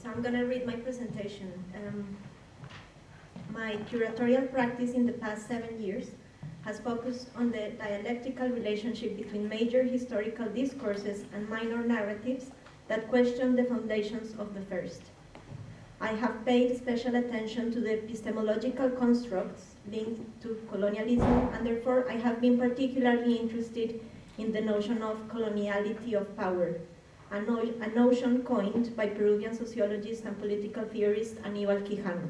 So I'm going to read my presentation. My curatorial practice in the past 7 years has focused on the dialectical relationship between major historical discourses and minor narratives that question the foundations of the first. I have paid special attention to the epistemological constructs linked to colonialism, and therefore I have been particularly interested in the notion of coloniality of power, a notion coined by Peruvian sociologist and political theorist Aníbal Quijano.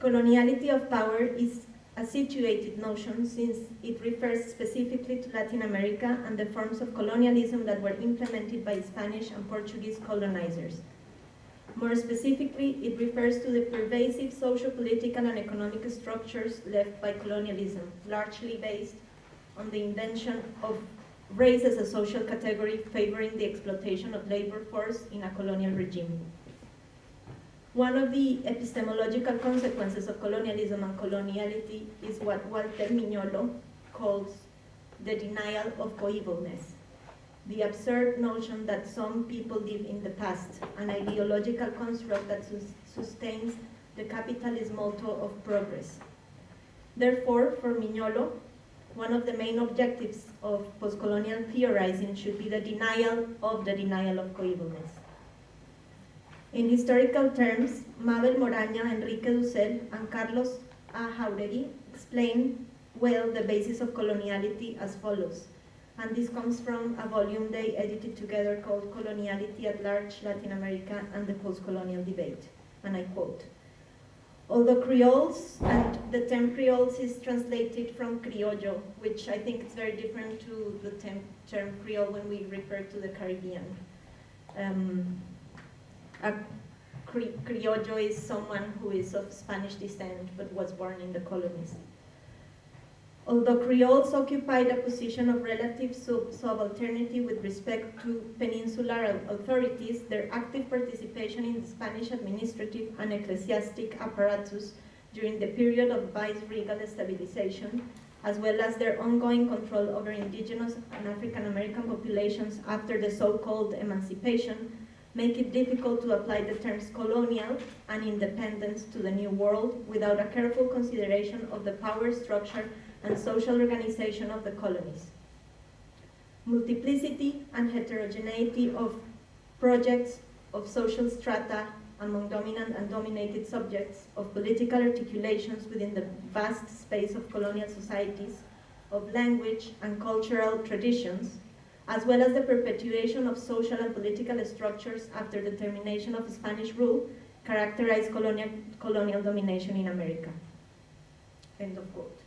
Coloniality of power is a situated notion since it refers specifically to Latin America and the forms of colonialism that were implemented by Spanish and Portuguese colonizers. More specifically, it refers to the pervasive socio-political and economic structures left by colonialism, largely based on the invention of race as a social category favoring the exploitation of labor force in a colonial regime. One of the epistemological consequences of colonialism and coloniality is what Walter Mignolo calls the denial of coevalness, the absurd notion that some people live in the past, an ideological construct that sustains the capitalist motto of progress. Therefore, for Mignolo, one of the main objectives of postcolonial theorizing should be the denial of coevalness. In historical terms, Mabel Moraña, Enrique Dussel, and Carlos A. Jauregui explain well the basis of coloniality as follows, and this comes from a volume they edited together called Coloniality at Large, Latin America and the Postcolonial Debate, and I quote, "Although Creoles, and the term Creoles is translated from criollo, which I think is very different to the term Creole when we refer to the Caribbean. A criollo is someone who is of Spanish descent but was born in the colonies. Although Creoles occupied a position of relative subalternity with respect to peninsular authorities, their active participation in the Spanish administrative and ecclesiastic apparatus during the period of vice-regal stabilization, as well as their ongoing control over indigenous and African American populations after the so-called emancipation, make it difficult to apply the terms colonial and independence to the New World without a careful consideration of the power structure and social organization of the colonies. Multiplicity and heterogeneity of projects, of social strata among dominant and dominated subjects, of political articulations within the vast space of colonial societies, of language and cultural traditions, as well as the perpetuation of social and political structures after the termination of Spanish rule, characterized colonial domination in America." End of quote.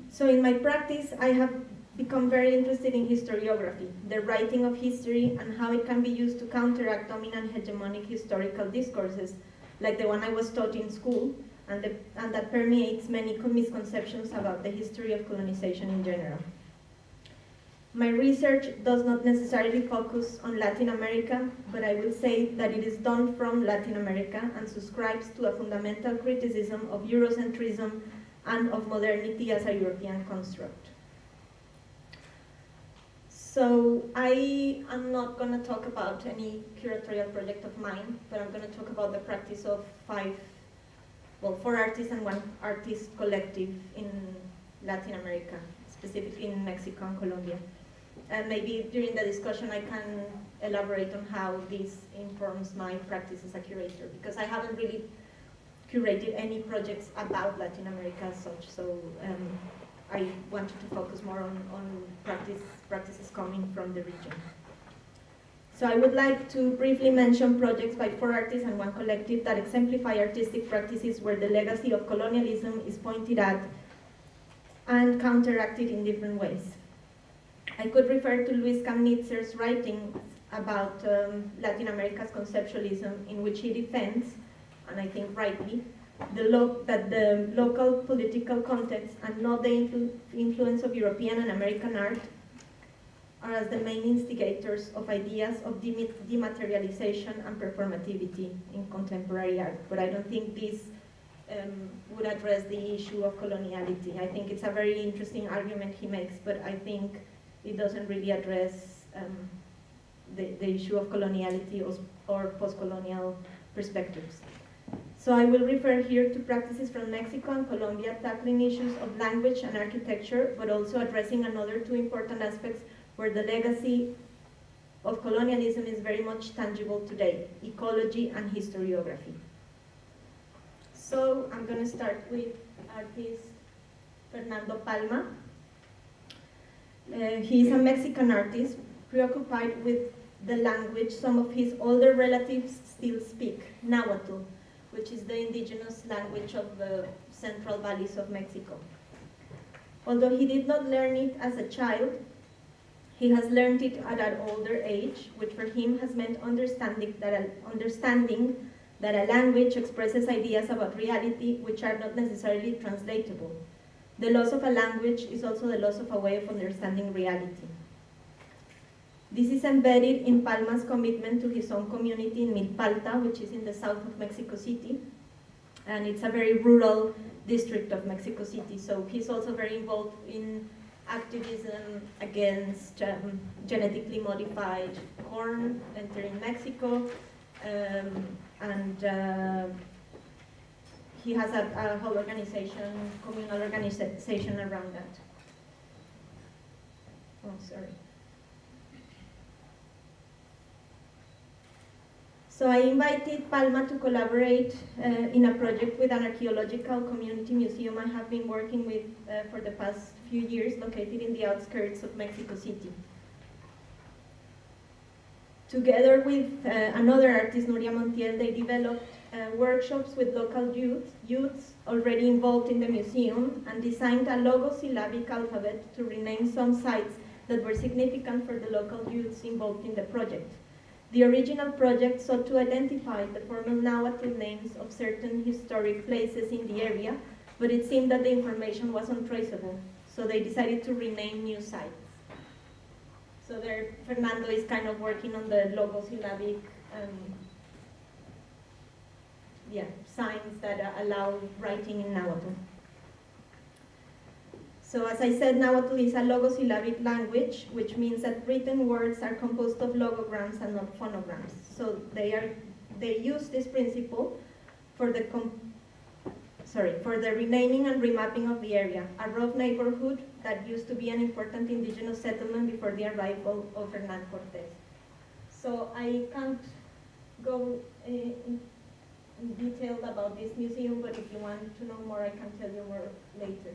So in my practice, I have become very interested in historiography, the writing of history, and how it can be used to counteract dominant hegemonic historical discourses, like the one I was taught in school, and that permeates many misconceptions about the history of colonization in general. My research does not necessarily focus on Latin America, but I will say that it is done from Latin America and subscribes to a fundamental criticism of Eurocentrism and of modernity as a European construct. So I am not going to talk about any curatorial project of mine, but I'm going to talk about the practice of four artists and one artist collective in Latin America, specifically in Mexico and Colombia. And maybe during the discussion I can elaborate on how this informs my practice as a curator, because I haven't really curated any projects about Latin America as such, so I wanted to focus more on practices coming from the region. So I would like to briefly mention projects by 4 artists and 1 collective that exemplify artistic practices where the legacy of colonialism is pointed at and counteracted in different ways. I could refer to Luis Kamnitzer's writing about Latin America's conceptualism, in which he defends, and I think rightly, that the local political context and not the influence of European and American art are as the main instigators of ideas of dematerialization and performativity in contemporary art. But I don't think this would address the issue of coloniality. I think it's a very interesting argument he makes, but I think it doesn't really address the issue of coloniality or post-colonial perspectives. So I will refer here to practices from Mexico and Colombia tackling issues of language and architecture, but also addressing another two important aspects where the legacy of colonialism is very much tangible today: ecology and historiography. So I'm going to start with artist Fernando Palma. He is a Mexican artist preoccupied with the language some of his older relatives still speak, Nahuatl, which is the indigenous language of the central valleys of Mexico. Although he did not learn it as a child, he has learned it at an older age, which for him has meant understanding that a language expresses ideas about reality which are not necessarily translatable. The loss of a language is also the loss of a way of understanding reality. This is embedded in Palma's commitment to his own community in Milpalta, which is in the south of Mexico City, and it's a very rural district of Mexico City, so he's also very involved in activism against genetically modified corn entering Mexico, and he has a whole organization, communal organization around that. Oh, sorry. So I invited Palma to collaborate in a project with an archaeological community museum I have been working with for the past few years, located in the outskirts of Mexico City. Together with another artist, Nuria Montiel, they developed workshops with local youths already involved in the museum, and designed a logosyllabic alphabet to rename some sites that were significant for the local youths involved in the project. The original project sought to identify the formal Nahuatl names of certain historic places in the area, but it seemed that the information was untraceable, so they decided to rename new sites. So there, Fernando is kind of working on the logosyllabic signs that allow writing in Nahuatl. So as I said, Nahuatl is a logosyllabic language, which means that written words are composed of logograms and not phonograms. So they use this principle for the renaming and remapping of the area, a rough neighborhood that used to be an important indigenous settlement before the arrival of Hernán Cortés. So I can't go in detail about this museum, but if you want to know more, I can tell you more later.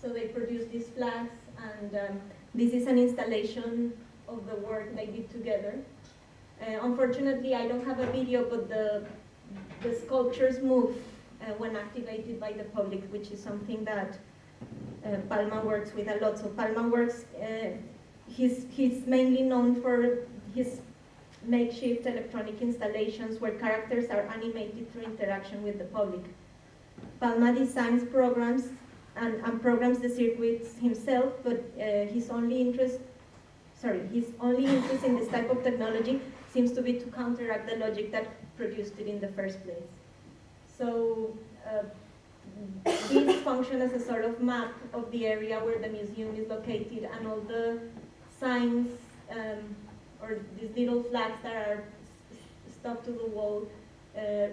So they produced these flags, and this is an installation of the work they did together. Unfortunately, I don't have a video, but the sculptures move when activated by the public, which is something that Palma works with a lot. So Palma works, he's mainly known for his makeshift electronic installations where characters are animated through interaction with the public. Palma designs programs and programs the circuits himself, but his only interest in this type of technology seems to be to counteract the logic that produced it in the first place. So these function as a sort of map of the area where the museum is located, and all the signs or these little flags that are stuck to the wall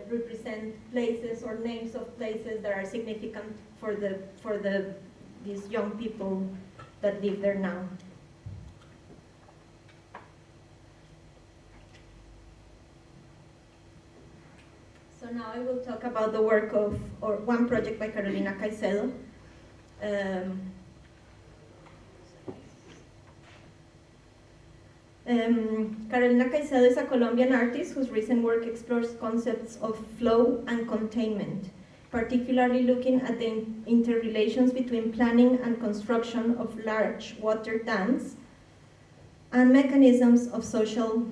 represent places or names of places that are significant for these young people that live there now. So now I will talk about the work of, or one project by Carolina Caicedo. Carolina Caicedo is a Colombian artist whose recent work explores concepts of flow and containment, particularly looking at the interrelations between planning and construction of large water dams and mechanisms of social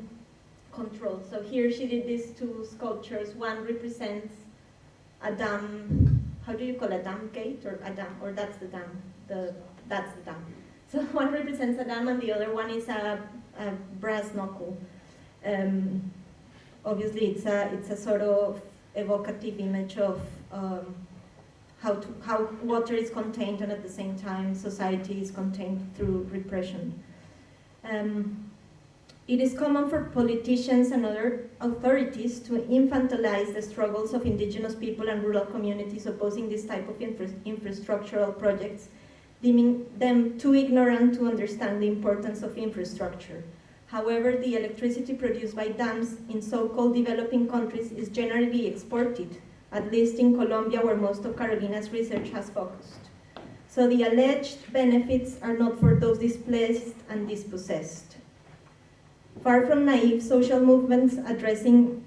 control. So here she did these two sculptures. One represents a dam, how do you call a dam gate, or a dam, or that's the dam, that's the dam. So one represents a dam and the other one is a brass knuckle. Obviously it's a sort of evocative image of how water is contained, and at the same time society is contained through repression. It is common for politicians and other authorities to infantilize the struggles of indigenous people and rural communities opposing this type of infrastructural projects, deeming them too ignorant to understand the importance of infrastructure. However, the electricity produced by dams in so-called developing countries is generally exported, at least in Colombia, where most of Carolina's research has focused. So the alleged benefits are not for those displaced and dispossessed. Far from naive, social movements addressing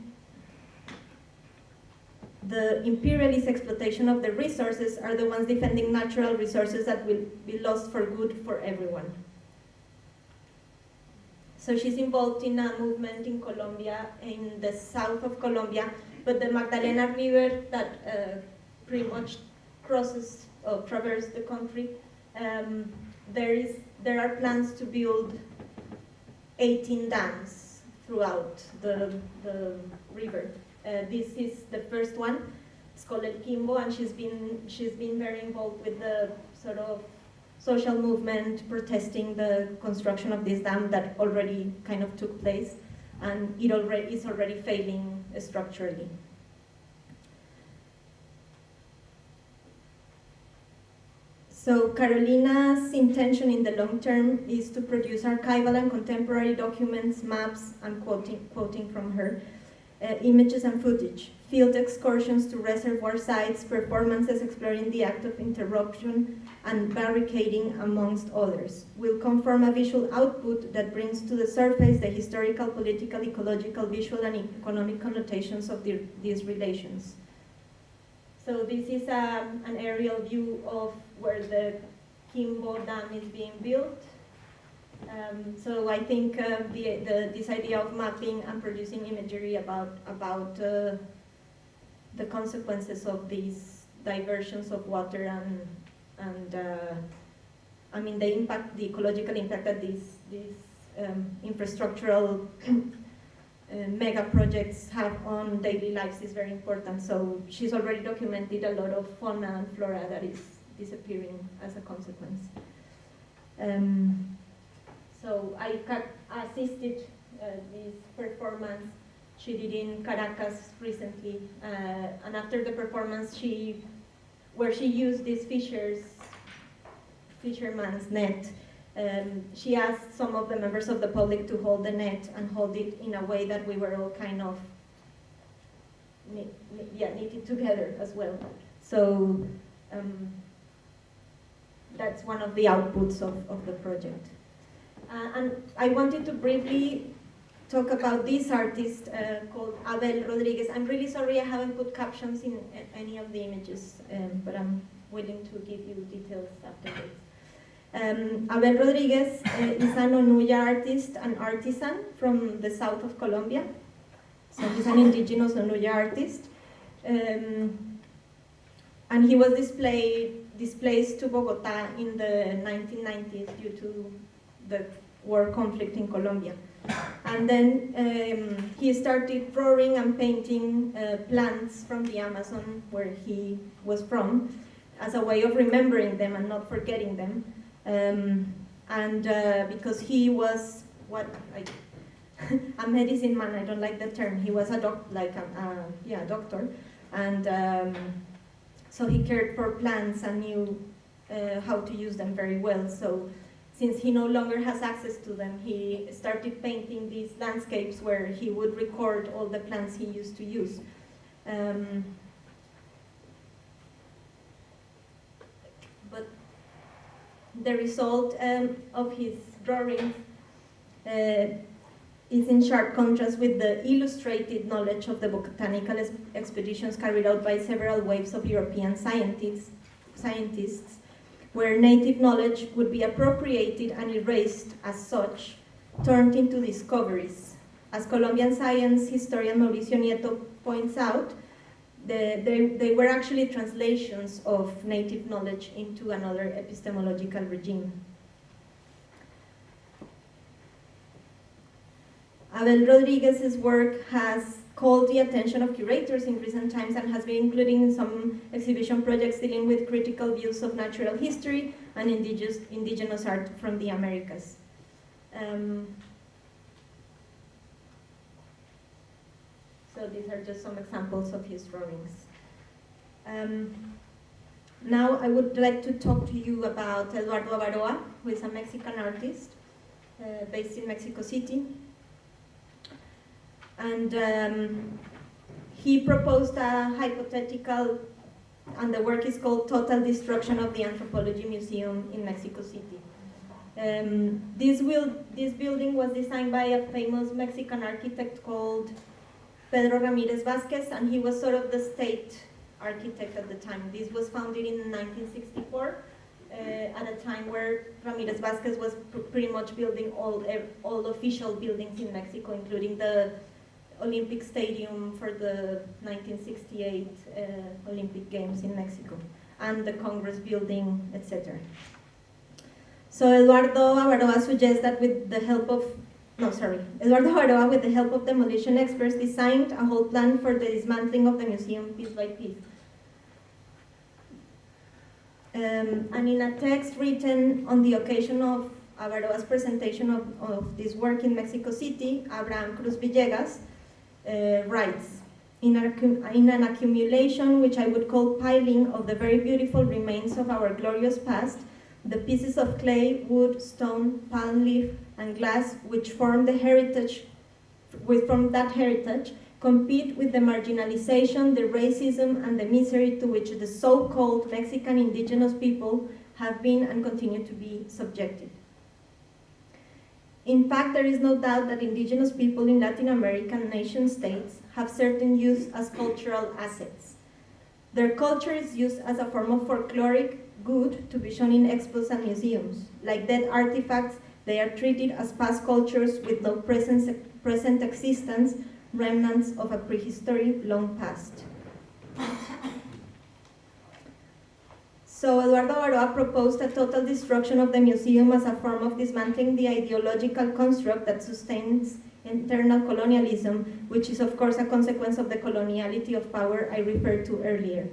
the imperialist exploitation of the resources are the ones defending natural resources that will be lost for good for everyone. So she's involved in a movement in Colombia, in the south of Colombia, but the Magdalena River that pretty much crosses or traverses the country. There are plans to build 18 dams throughout the river. This is the first one. It's called El Quimbo, and she's been very involved with the sort of social movement protesting the construction of this dam that already kind of took place, and it is already failing structurally. So Carolina's intention in the long term is to produce archival and contemporary documents, maps, and quoting from her, images and footage, field excursions to reservoir sites, performances exploring the act of interruption and barricading, amongst others, will conform a visual output that brings to the surface the historical, political, ecological, visual, and economic connotations of these relations. So this is an aerial view of where the Quimbo Dam is being built. So I think this idea of mapping and producing imagery about the consequences of these diversions of water and I mean the impact, the ecological impact that these infrastructural mega projects have on daily lives is very important. So she's already documented a lot of fauna and flora that is disappearing as a consequence. So I assisted this performance she did in Caracas recently, and after the performance, where she used this fisherman's net, she asked some of the members of the public to hold the net and hold it in a way that we were all kind of knitted together as well. So that's one of the outputs of the project. And I wanted to briefly talk about this artist called Abel Rodriguez. I'm really sorry I haven't put captions in any of the images, but I'm willing to give you details after this. Abel Rodriguez is an Onuya artist and artisan from the south of Colombia. So he's an indigenous Onuya artist. And he was displaced to Bogota in the 1990s due to the war conflict in Colombia. And then he started drawing and painting plants from the Amazon where he was from as a way of remembering them and not forgetting them. Because he was a medicine man, I don't like the term. He was a doctor, and so he cared for plants and knew how to use them very well. So since he no longer has access to them, he started painting these landscapes where he would record all the plants he used to use. But the result of his drawings is in sharp contrast with the illustrated knowledge of the botanical expeditions carried out by several waves of European scientists, where native knowledge would be appropriated and erased as such, turned into discoveries. As Colombian science historian Mauricio Nieto points out, they were actually translations of native knowledge into another epistemological regime. Abel Rodriguez's work has called the attention of curators in recent times and has been included in some exhibition projects dealing with critical views of natural history and indigenous art from the Americas. these are just some examples of his drawings. Now I would like to talk to you about Eduardo Avaroa, who is a Mexican artist based in Mexico City. And he proposed a hypothetical, and the work is called Total Destruction of the Anthropology Museum in Mexico City. This building was designed by a famous Mexican architect called Pedro Ramirez Vázquez, and he was sort of the state architect at the time. This was founded in 1964, at a time where Ramirez Vázquez was pretty much building all official buildings in Mexico, including the Olympic Stadium for the 1968 Olympic Games in Mexico, and the Congress building, etc. So Eduardo Avaroa suggests that Eduardo Avaroa, with the help of demolition experts, designed a whole plan for the dismantling of the museum piece by piece. And in a text written on the occasion of Avaroa's presentation of this work in Mexico City, Abraham Cruz Villegas writes, in an accumulation which I would call piling of the very beautiful remains of our glorious past, the pieces of clay, wood, stone, palm leaf, and glass which form the heritage, from that heritage, compete with the marginalization, the racism, and the misery to which the so-called Mexican indigenous people have been and continue to be subjected. In fact, there is no doubt that indigenous people in Latin American nation states have certain use as cultural assets. Their culture is used as a form of folkloric good to be shown in expos and museums. Like dead artifacts, they are treated as past cultures with no present existence, remnants of a prehistory long past. So Eduardo Avaroa proposed a total destruction of the museum as a form of dismantling the ideological construct that sustains internal colonialism, which is of course a consequence of the coloniality of power I referred to earlier.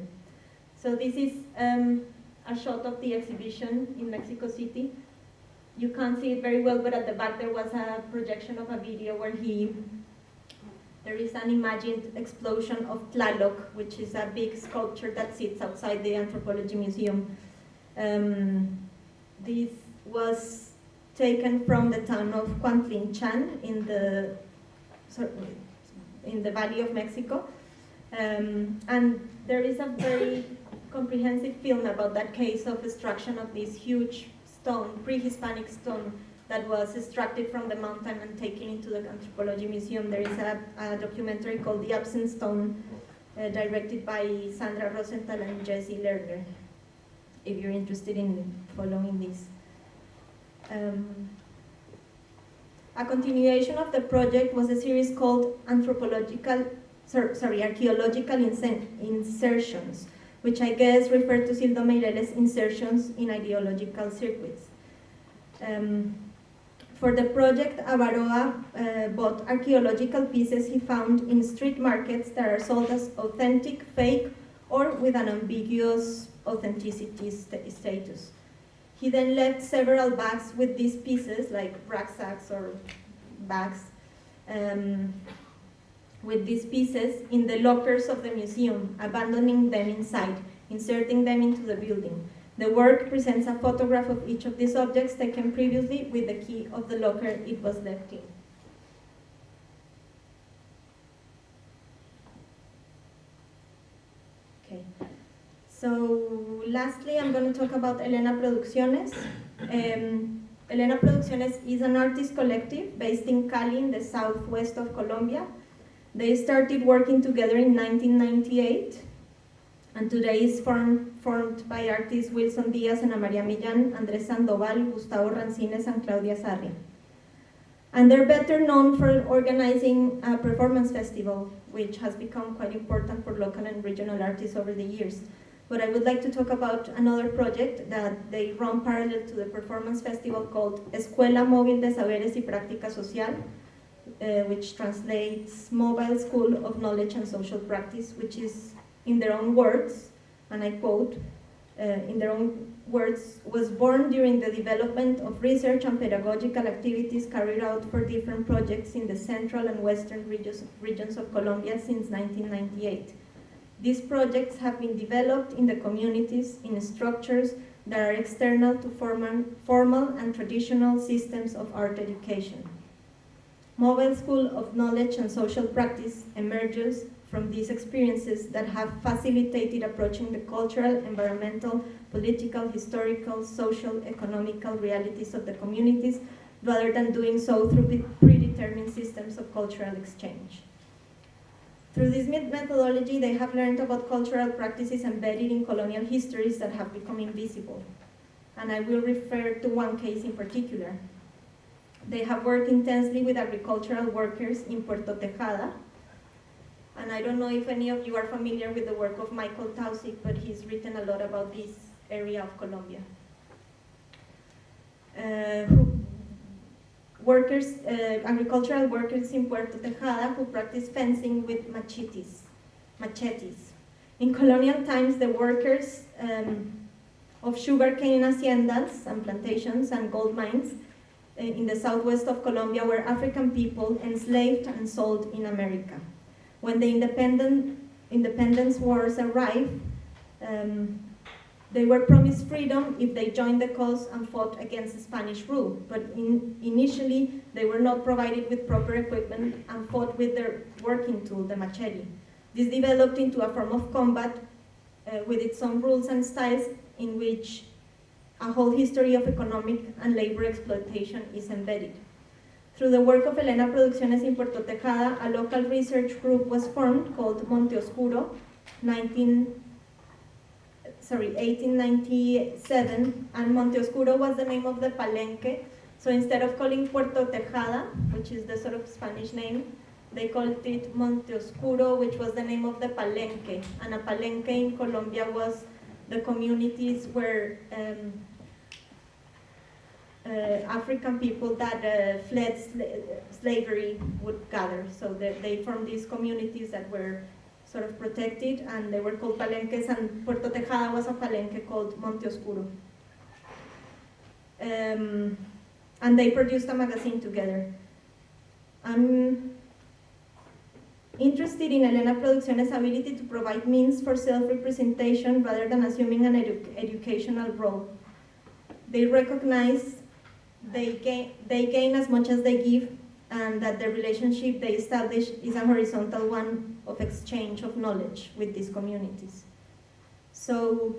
So this is a shot of the exhibition in Mexico City. You can't see it very well, but at the back there was a projection of a video where there is an imagined explosion of Tlaloc, which is a big sculpture that sits outside the Anthropology Museum. This was taken from the town of Cuantlinchan in the Valley of Mexico. And there is a very comprehensive film about that case of extraction of this huge stone, pre-Hispanic stone, that was extracted from the mountain and taken into the Anthropology Museum. There is a documentary called The Absent Stone, directed by Sandra Rosenthal and Jesse Lerner, if you're interested in following this. A continuation of the project was a series called Archaeological Insertions, which I guess referred to Sildo Meireles' insertions in ideological circuits. For the project, Avaroa bought archaeological pieces he found in street markets that are sold as authentic, fake, or with an ambiguous authenticity status. He then left several bags with these pieces, like rucksacks or bags, with these pieces in the lockers of the museum, abandoning them inside, inserting them into the building. The work presents a photograph of each of these objects taken previously with the key of the locker it was left in. Okay. So lastly, I'm going to talk about Elena Producciones. Elena Producciones is an artist collective based in Cali in the southwest of Colombia. They started working together in 1998, and today is formed by artists Wilson Diaz and Ana Maria Millán, Andrés Sandoval, Gustavo Rancines, and Claudia Sarria. And they're better known for organizing a performance festival, which has become quite important for local and regional artists over the years. But I would like to talk about another project that they run parallel to the performance festival called Escuela Móvil de Saberes y Práctica Social, which translates Mobile School of Knowledge and Social Practice, which is, in their own words, and I quote, in their own words, was born during the development of research and pedagogical activities carried out for different projects in the central and western regions of Colombia since 1998. These projects have been developed in the communities in structures that are external to formal and traditional systems of art education. Mobile School of Knowledge and Social Practice emerges from these experiences that have facilitated approaching the cultural, environmental, political, historical, social, economical realities of the communities, rather than doing so through predetermined systems of cultural exchange. Through this methodology, they have learned about cultural practices embedded in colonial histories that have become invisible. And I will refer to one case in particular. They have worked intensely with agricultural workers in Puerto Tejada. And I don't know if any of you are familiar with the work of Michael Tausig, but he's written a lot about this area of Colombia. Agricultural workers in Puerto Tejada who practice fencing with machetes. In colonial times, the workers of sugarcane haciendas and plantations and gold mines in the southwest of Colombia were African people enslaved and sold in America. When the independence wars arrived, they were promised freedom if they joined the cause and fought against Spanish rule. But initially, they were not provided with proper equipment and fought with their working tool, the machete. This developed into a form of combat with its own rules and styles, in which a whole history of economic and labor exploitation is embedded. Through the work of Elena Producciones in Puerto Tejada, a local research group was formed called Monte Oscuro, 1897, and Monte Oscuro was the name of the palenque. So instead of calling Puerto Tejada, which is the sort of Spanish name, they called it Monte Oscuro, which was the name of the palenque. And a palenque in Colombia was the communities where African people that fled slavery would gather. So they formed these communities that were sort of protected, and they were called palenques, and Puerto Tejada was a palenque called Monte Oscuro. And they produced a magazine together. I'm interested in Elena Producciones' ability to provide means for self-representation rather than assuming an educational role. They recognize they gain as much as they give, and that the relationship they establish is a horizontal one of exchange of knowledge with these communities. So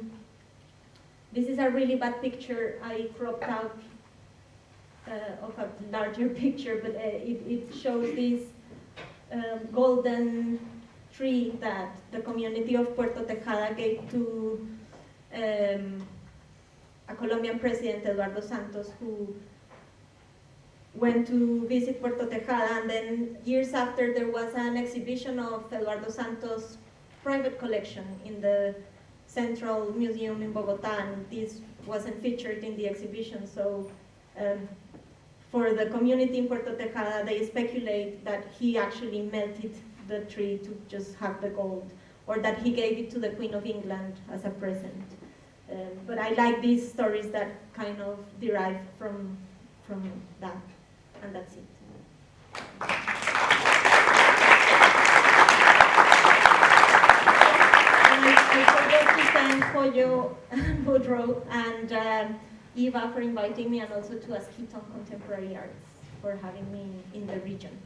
this is a really bad picture I cropped out of a larger picture, but it shows this golden tree that the community of Puerto Tejada gave to a Colombian president, Eduardo Santos, who went to visit Puerto Tejada, and then years after there was an exhibition of Eduardo Santos' private collection in the Central Museum in Bogota, and this wasn't featured in the exhibition. So for the community in Puerto Tejada, they speculate that he actually melted the tree to just have the gold, or that he gave it to the Queen of England as a present. But I like these stories that kind of derive from that, and that's it. And I forgot to thank Koyo Kouoh and EVA for inviting me, and also to Askeaton Contemporary Arts for having me in the region.